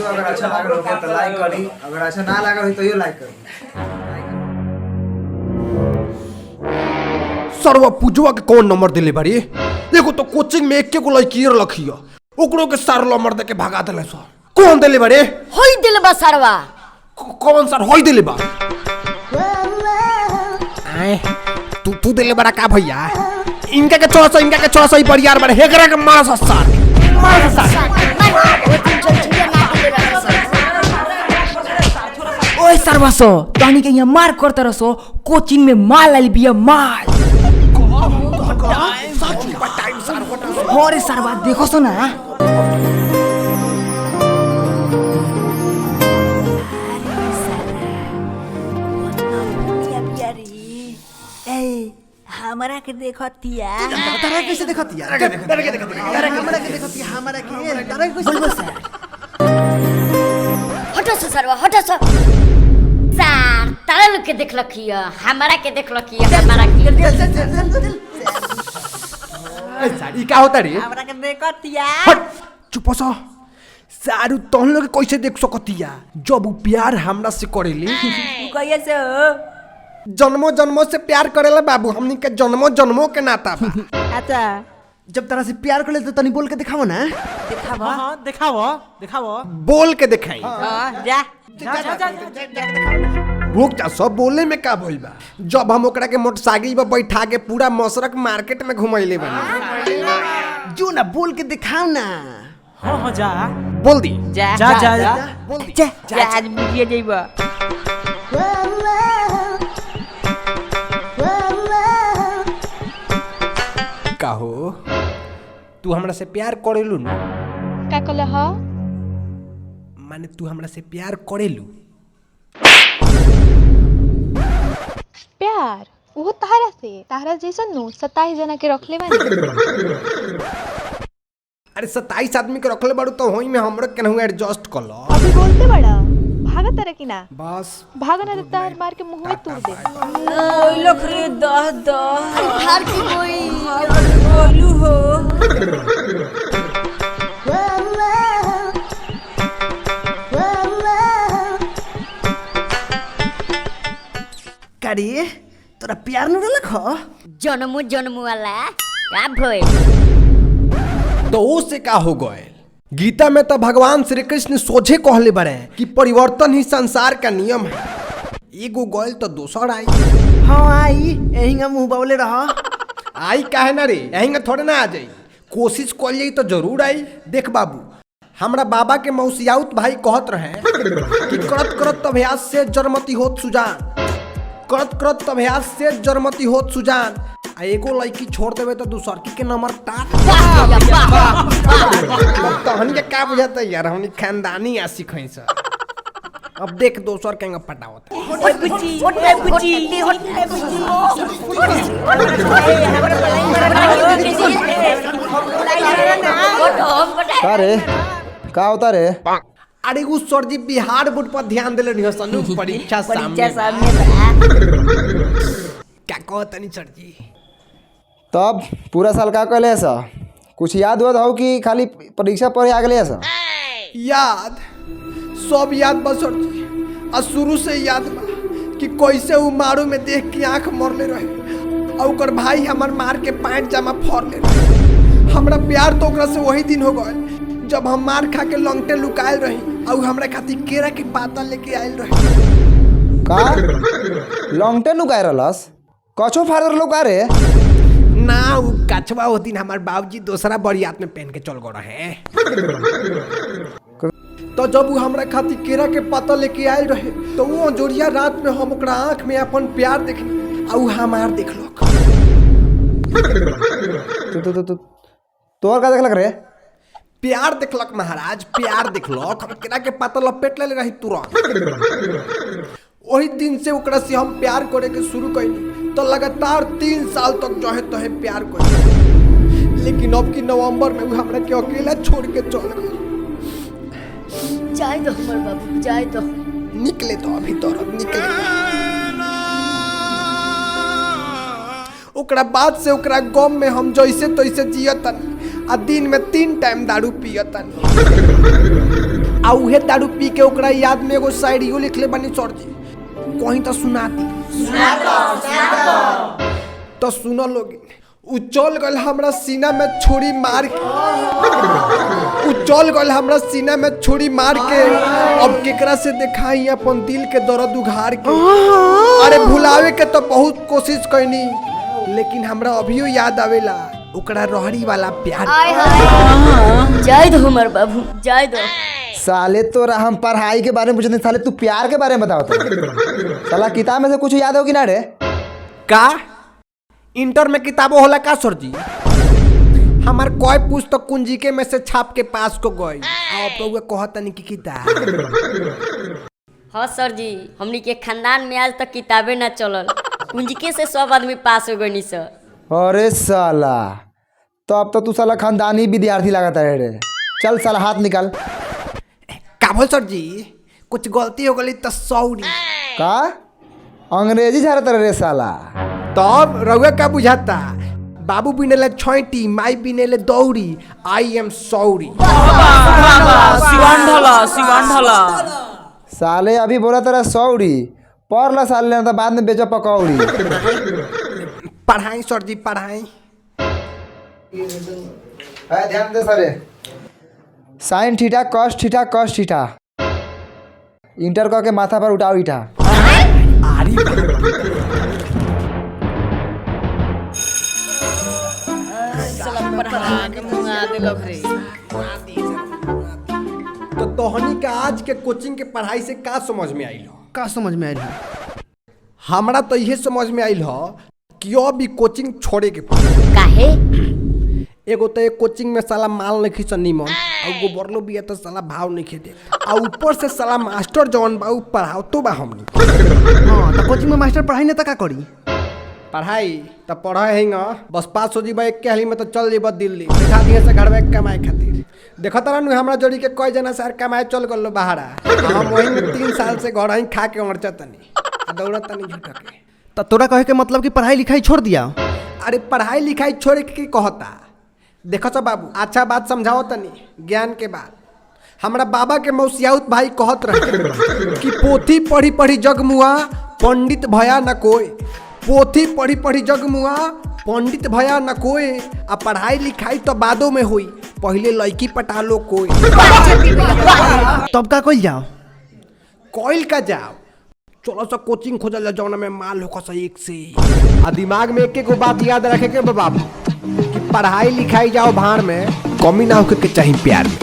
Video अगर अच्छा लगा हो तो लाइक करी, अगर अच्छा ना लगा हो तो यो लाइक करी। सरवा पूजवा के कौन नंबर दिले बारी? एगो तो कोचिंग में एक को लड़की रखियो, ओकरो के सार नंबर दे के भगा देले सो। कौन दिले बारे? होई दिल बा सरवा। कौन सर होई दिले बा? आए तू दिले बड़ा का भैया? इनका के 400 ही परियार बारे हेकरा के मार ससार। ओए सरवासो तहनी के यहाँ मार करते रसो, कोचिंग में माल आइल बिया माल। अरे सरवा देखो सो ना। हमरा के देखतिया तारा कैसे देखतिया? तारा के देखतिया, हमरा के देखतिया, हमरा के तारा कैसे देखतिया? हटो से सरवा हटो से। सार तारा लोग के देख लखिया, हमरा के देख लखिया, हमरा के साड़ी का होता रे? हमरा के देखतिया। हट चुप सा। सारू तहन लोग कैसे देख सकतिया जब वो प्यार हमरा से करेली? कहिए से हो जन्मों जन्मों से प्यार करेला बाबू, हमनी के जन्मों जन्मों के नाता बा। अच्छा जब तारा से प्यार करे तो तनी बोल के दिखाओ ना। दिखावा। हां दिखाओ बोल के दिखाई। जा रुक जा, सब बोले में का भइल बा? जब हम ओकरा के मोटरसाइकिल पे बैठा के पूरा मसरक मार्केट में घुमैले बानी। जो ना बोल के दिखाओ ना। हां जा बोल दी। जा बोल दी। जा आज बुझिए जइबा। काहो तू हमरा से प्यार करेलू न? का कहला ह? माने तू हमरा से प्यार करेलू? प्यार वो तारा जैसन नु 27 जना के रखले बानी। अरे 27 आदमी के रखले बाड़ू तो होई में हमरो केनहू एडजस्ट कर लो। अभी बोलते बड़ा भागा तारा की ना बस भागा ना तार मार के मुंह में तोड़ दे। ओइ लोग रे दह भार की कोई बोलू हो। काड़ी तोरा प्यार न रलख? जन्मू वाला का भइल? तो से का हो गए? गीता में तो भगवान श्री कृष्ण सोझे कहले बारे कि परिवर्तन ही संसार का नियम है। एगो गइल तो दोसर आई। हां आई एहिंगा मुंह बावले रह। आई काहे ना रे? एहिंगा थोड़े ना आ जाई। कोशिश कर जाई तो जरूर आई। देख बाबू, हमरा बाबा के मौसियाउत भाई कहत रहे कि करत करत अभ्यास से जरमती होत सुजान, करत करत अभ्यास से जरमती होत सुजान। आ एगो लड़की छोड़ देवे तो दूसरकी के नंबर टाट। तो हमनी के का बुझाता यार, हमनी खानदानी आशिक हई स। अब देख दोसर के पटावत। ओए बुच्ची ओए बुच्ची का रे का होता रे? अरे उ सर जी बिहार बोर्ड पर ध्यान देले नहीं सनु परीक्षा सामने क्या कहतनी सर जी? तब पूरा साल का कहले ऐसा कुछ याद हुआ हो कि खाली परीक्षा पर आ गए ऐसा? याद सब याद बा सर जी। आ शुरू से याद बा कि कैसे उ मारू में देख के आंख मरले रहे और ओकर भाई हमर मार के पैंट जामा फोड़ ले रहे। हमरा प्यार तो ओकरा से वही दिन हो गए जब हम मार खा के लंगटे लुकायल रही और हमरा खातिर केरा के पाता लेके आयल रहे। का लॉन्गटे लुकाए रहलस? कछो फादर लुका रे? ना उ कछवा वो दिन हमार बाबूजी दूसरा बरियात में पहन के चल गए रहे। तो जब वो हमरा खातिर केरा के पाता लेके आयल रहे तो वो जोड़िया रात में हम ओकरा आंख में अपन प्यार देखली और हमार देखलक। तोहर का देखलक रे? प्यार देखलक महाराज, प्यार देखलक। हम केरा के पाता लपेट ले रही तुरंत। वही दिन से ओकरा से हम प्यार करे के शुरू कइनी तो लगातार 3 साल तक जहे तहे प्यार कइनी। लेकिन अब की नवंबर में वो हमरा के अकेला छोड़ के चल गई। जाए दो हमर बाबू जाए दो। निकले तो अभी तो निकले। ओकरा बाद से ओकरा गम में हम जैसे तैसे जियतन आ दिन में 3 टाइम दारू पियतन आ उहे दारू पी के ओकरा याद में एगो शायरियो लिखले बनी सर जी, कहीं तो सुना दी। तो सुनो लोग, उचल गल हमरा सीना में छुरी मार के, उचल गल हमरा सीना में छुरी मार के, अब केकरा से दिखाई अपन दिल के दर्द उघार के। अरे भुलावे के तो बहुत कोशिश कैनी, लेकिन हमरा अभियो याद आवेला ओकरा रहरी वाला प्यार। जय दो हमर बाबू, जय दो। साले तो हम पढ़ाई के बारे में पूछते, साले तू प्यार के बारे में बताओ तो। साला किताब में से कुछ याद होगी ना रे? का इंटर में किताबों होला का सर जी? हमार कोई पुस्तक कुंजी के में से छाप के पास को गई, अब तो वो कहतनी की किताब। हाँ सर जी, हमनी के खानदान में आज तक किताबें ना चलल, कुंजिके से सब आदमी पास हो गई सर। अरे साला, तो अब तो तू साला खानदानी विद्यार्थी लगाता है रे। चल साला हाथ निकाल। का बोल सर जी, कुछ गलती हो गई तो सॉरी। का अंग्रेजी झाड़ता रे साला? तब रउआ का बुझाता? बाबू बिनेले छोटी, माई बिनेले दौड़ी, आई एम सॉरी। सिवान ढला। साले अभी बोला तेरा सौरी, पढ़ ला साले, नहीं तो बाद में बेचो पकौड़ी। पढ़ाई सर जी पढ़ाई। ध्यान दे सारे। Sine theta cos theta cos theta, inter कह के माथा पर उठाओ ईटा। तो तोहनी के आज के कोचिंग के पढ़ाई से का समझ में आइल हो? का समझ में आइल है? हमरा तो यही समझ में आइल हो कि अब भी कोचिंग छोड़े के काहे? एगो तो एक कोचिंग में साला माल नहीं खींच निमन, और गोबरलो भी है तो साला भाव नहीं खेदे, और ऊपर से साला मास्टर जौन बा उ पढ़ाओ तो बा हमनी। हाँ तो कोचिंग में मास्टर पढ़ाई नहीं तो का करी? पढ़ाई तो पढ़े है ना, बस पास हो जीबा एक के हाली में तो चल जीबा दिल्ली, बैठा दिए से घर में कमाए खातिर। देखो तारा नु हमरा जोड़ी के कई जना सर कमाए चल गलो बाहरा, हम वही में 3 साल से घर ही खा के मरचा तनी दौड़त तनी झूठा के। तो तोरा कहे के मतलब कि पढ़ाई लिखाई छोड़ दिया? अरे पढ़ाई लिखाई छोड़ के कहता? देखो तो बाबू, अच्छा बात समझाओ तनी ज्ञान के बात। हमरा बाबा के मौसियाउत भाई कहत रहे कि पोथी पढ़ी पढ़ी जगमुआ पंडित भया न कोई, पोथी पढ़ी पढ़ी जगमुआ पंडित भया न कोई, आ पढ़ाई लिखाई तो बादों में हुई, पहले लड़की पटा लो कोई। तब का कइल जाओ? कोयल का जाओ, चलो सब कोचिंग खोजल जा जौना में माल होकर सही एक से। आ दिमाग में एक बात याद रखे के बाबू कि पढ़ाई लिखाई जाओ भाड़ में, कमी ना होके चाहिए प्यार में।